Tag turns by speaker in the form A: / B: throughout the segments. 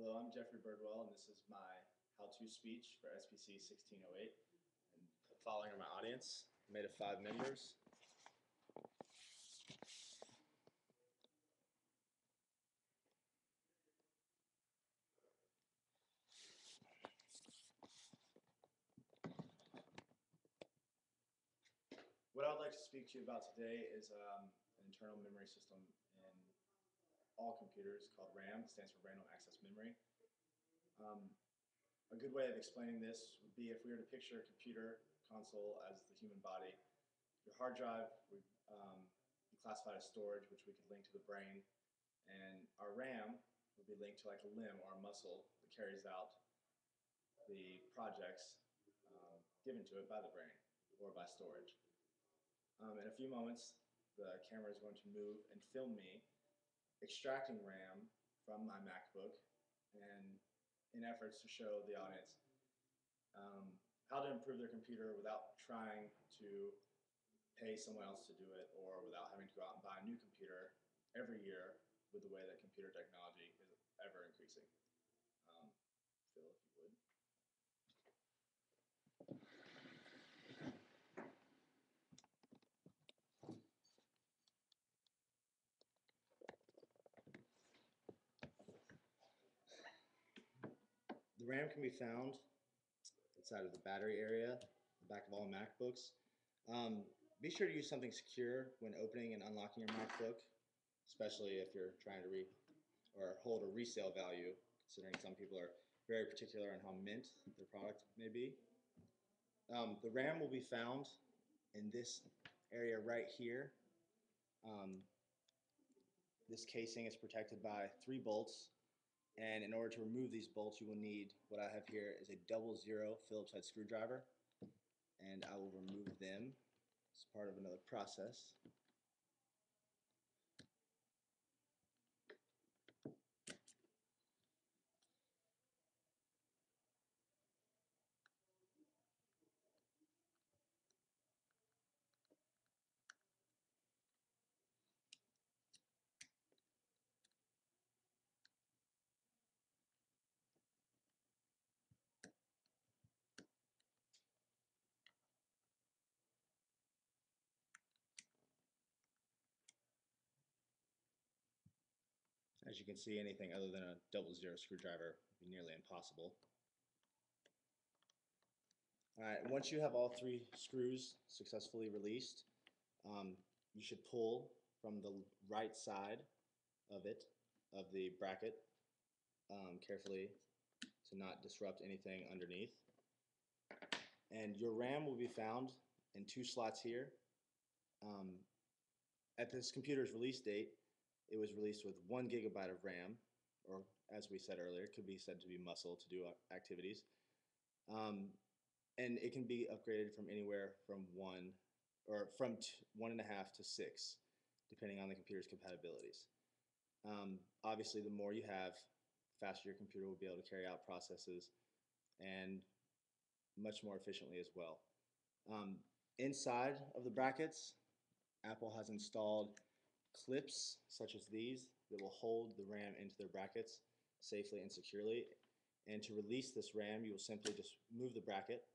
A: Hello, I'm Jeffrey Birdwell, and this is my how-to speech for SPC 1608. And the following are my audience, made of 5 members. What I would like to speak to you about today is an internal memory system in all computers called RAM. It stands for Random Access Memory. A good way of explaining this would be if we were to picture a computer console as the human body. Your hard drive would be classified as storage, which we could link to the brain, and our RAM would be linked to like a limb or a muscle that carries out the projects given to it by the brain or by storage. In a few moments, the camera is going to move and film me extracting RAM from my MacBook, and in efforts to show the audience how to improve their computer without trying to pay someone else to do it, or without having to go out and buy a new computer every year with the way that computer technology is ever increasing. Phil, if you would. The RAM can be found inside of the battery area, the back of all MacBooks. Be sure to use something secure when opening and unlocking your MacBook, especially if you're trying to hold a resale value, considering some people are very particular on how mint their product may be. The RAM will be found in this area right here. This casing is protected by 3 bolts, and in order to remove these bolts, you will need what I have here is a 00 Phillips head screwdriver, and I will remove them as part of another process. As you can see, anything other than a 00 screwdriver would be nearly impossible. Alright, once you have all 3 screws successfully released, you should pull from the right side of the bracket, carefully to not disrupt anything underneath. And your RAM will be found in 2 slots here. At this computer's release date, it was released with 1 gigabyte of RAM, or as we said earlier, it could be said to be muscle to do activities. And it can be upgraded from anywhere from 1.5 to 6, depending on the computer's compatibilities. Obviously, the more you have, the faster your computer will be able to carry out processes and much more efficiently as well. Inside of the brackets, Apple has installed clips such as these that will hold the RAM into their brackets safely and securely. And to release this RAM, you will simply just move the bracket,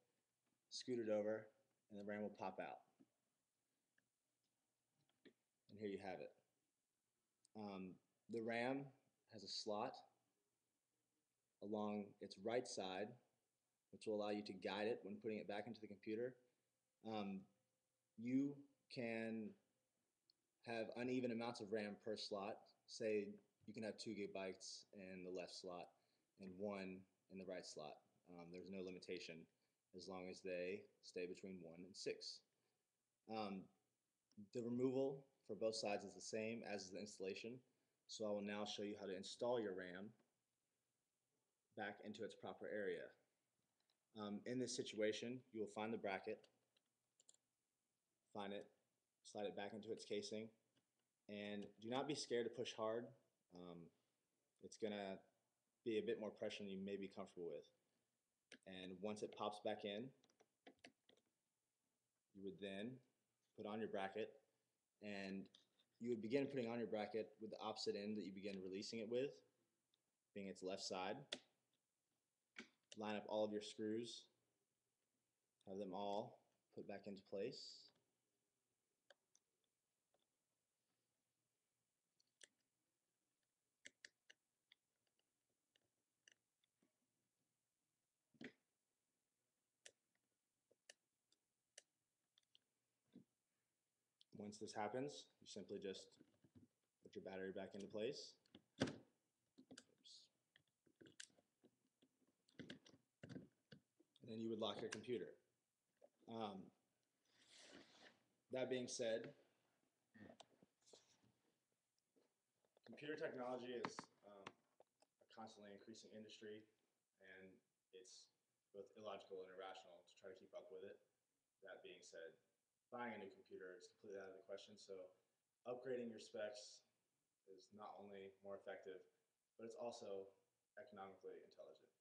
A: scoot it over, and the RAM will pop out. And here you have it. The RAM has a slot along its right side, which will allow you to guide it when putting it back into the computer. You can have uneven amounts of RAM per slot. Say you can have 2 gigabytes in the left slot and 1 in the right slot. There's no limitation as long as they stay between 1 and 6. The removal for both sides is the same as is the installation, so I will now show you how to install your RAM back into its proper area. In this situation, you will find the bracket, find it, slide it back into its casing, and do not be scared to push hard. It's going to be a bit more pressure than you may be comfortable with. And once it pops back in, you would then put on your bracket, and you would begin putting on your bracket with the opposite end that you begin releasing it with. being its left side. Line up all of your screws, have them all put back into place. Once this happens, you simply just put your battery back into place. Oops. And then you would lock your computer. That being said, computer technology is a constantly increasing industry, and it's both illogical and irrational to try to keep up with it. That being said, buying a new computer is completely out of the question, so upgrading your specs is not only more effective, but it's also economically intelligent.